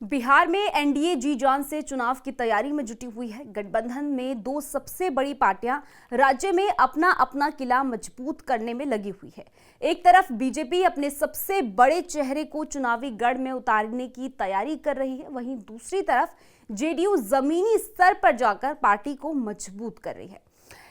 बिहार में एनडीए जी जान से चुनाव की तैयारी में जुटी हुई है। गठबंधन में दो सबसे बड़ी पार्टियां राज्य में अपना अपना किला मजबूत करने में लगी हुई है। एक तरफ बीजेपी अपने सबसे बड़े चेहरे को चुनावी गढ़ में उतारने की तैयारी कर रही है, वहीं दूसरी तरफ जेडीयू जमीनी स्तर पर जाकर पार्टी को मजबूत कर रही है।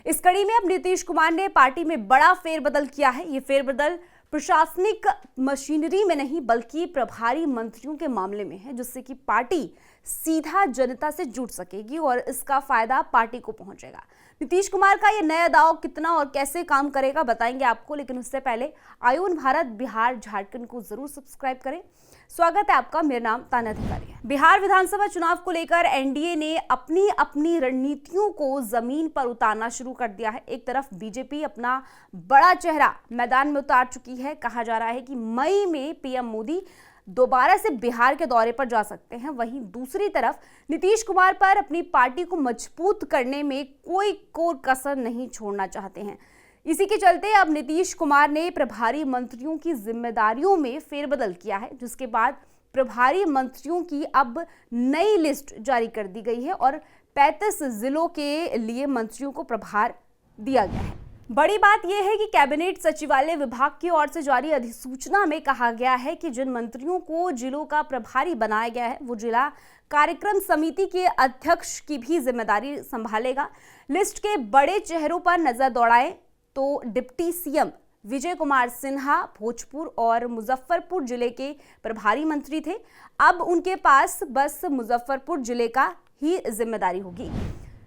इस कड़ी में अब नीतीश कुमार ने पार्टी में बड़ा फेरबदल किया है। ये फेरबदल प्रशासनिक मशीनरी में नहीं बल्कि प्रभारी मंत्रियों के मामले में है, जिससे कि पार्टी सीधा जनता से जुड़ सकेगी और इसका फायदा पार्टी को पहुंचेगा। नीतीश कुमार का ये नया दांव कितना और कैसे काम करेगा बताएंगे आपको, लेकिन उससे पहले आयुन भारत बिहार झारखंड को जरूर सब्सक्राइब करें। स्वागत है आपका, मेरा नाम ताना अधिकारी है। बिहार विधानसभा चुनाव को लेकर एनडीए ने अपनी अपनी रणनीतियों को जमीन पर उतारना शुरू कर दिया है। एक तरफ बीजेपी अपना बड़ा चेहरा मैदान में उतार चुकी है। कहा जा रहा है कि मई में पीएम मोदी दोबारा से बिहार के दौरे पर जा सकते हैं। वहीं दूसरी तरफ नीतीश कुमार पर अपनी पार्टी को मजबूत करने में कोई कसर नहीं छोड़ना चाहते हैं। इसी के चलते अब नीतीश कुमार ने प्रभारी मंत्रियों की जिम्मेदारियों में फेरबदल किया है, जिसके बाद प्रभारी मंत्रियों की अब नई लिस्ट जारी कर दी गई है और 35 जिलों के लिए मंत्रियों को प्रभार दिया गया है। बड़ी बात यह है कि कैबिनेट सचिवालय विभाग की ओर से जारी अधिसूचना में कहा गया है कि जिन मंत्रियों को जिलों का प्रभारी बनाया गया है वो जिला कार्यक्रम समिति के अध्यक्ष की भी जिम्मेदारी संभालेगा। लिस्ट के बड़े चेहरों पर नजर दौड़ाएं तो डिप्टी सीएम विजय कुमार सिन्हा भोजपुर और मुजफ्फरपुर जिले के प्रभारी मंत्री थे। अब उनके पास बस मुजफ्फरपुर जिले का ही जिम्मेदारी होगी।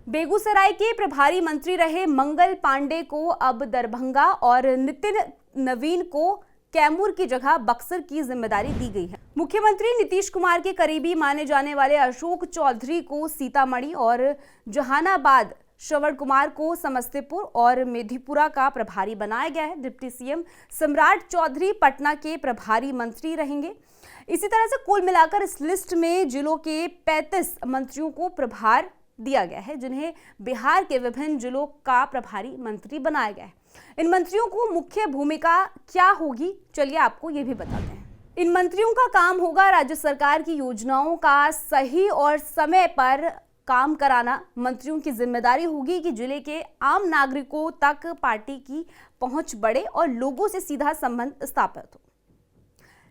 बेगूसराय के प्रभारी मंत्री रहे मंगल पांडे को अब दरभंगा और नितिन नवीन को कैमूर की जगह बक्सर की जिम्मेदारी दी गई है। मुख्यमंत्री नीतीश कुमार के करीबी माने जाने वाले अशोक चौधरी को सीतामढ़ी और जहानाबाद, श्रवण कुमार को समस्तीपुर और मेधीपुरा का प्रभारी बनाया गया है। डिप्टी सीएम सम्राट चौधरी पटना के प्रभारी मंत्री रहेंगे। इसी तरह से कुल मिलाकर इस लिस्ट में जिलों के 35 मंत्रियों को प्रभार दिया गया है, जिन्हें बिहार के विभिन्न जिलों का प्रभारी मंत्री बनाया गया है। इन मंत्रियों को मुख्य भूमिका क्या होगी, चलिए आपको ये भी बताते हैं। इन मंत्रियों का काम होगा राज्य सरकार की योजनाओं का सही और समय पर काम कराना। मंत्रियों की जिम्मेदारी होगी कि जिले के आम नागरिकों तक पार्टी की पहुंच बढ़े और लोगों से सीधा संबंध स्थापित हो।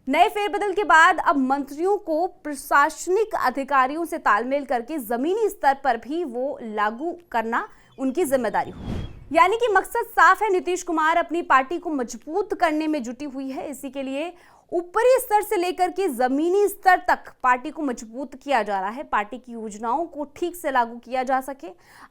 नए फेरबदल के बाद अब मंत्रियों को प्रशासनिक अधिकारियों से तालमेल करके जमीनी स्तर पर भी वो लागू करना उनकी जिम्मेदारी होगी। यानी कि मकसद साफ है, नीतीश कुमार अपनी पार्टी को मजबूत करने में जुटी हुई है। इसी के लिए ऊपरी स्तर से लेकर के जमीनी स्तर तक पार्टी को मजबूत किया जा रहा है। पार्टी की योजनाओं को ठीक से लागू किया जा सके,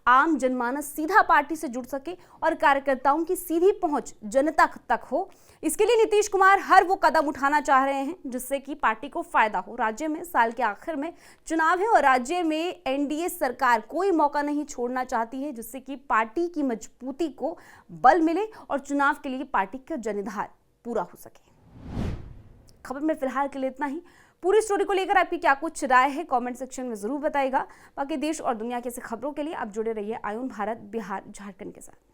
आम जनमानस सीधा पार्टी से जुड़ सके और कार्यकर्ताओं की सीधी पहुंच जनता तक हो। इसके लिए नीतीश कुमार हर वो कदम उठाना चाह रहे हैं जिससे कि पार्टी को फायदा हो। राज्य में साल के आखिर में चुनाव है और राज्य में एनडीए सरकार कोई मौका नहीं छोड़ना चाहती है, जिससे कि पार्टी की मजबूती को बल मिले और चुनाव के लिए पार्टी का जनाधार पूरा हो सके। खबर में फिलहाल के लिए इतना ही। पूरी स्टोरी को लेकर आपकी क्या कुछ राय है कमेंट सेक्शन में जरूर बताइएगा। बाकी देश और दुनिया की ऐसी खबरों के लिए आप जुड़े रहिए आयुन भारत बिहार झारखंड के साथ।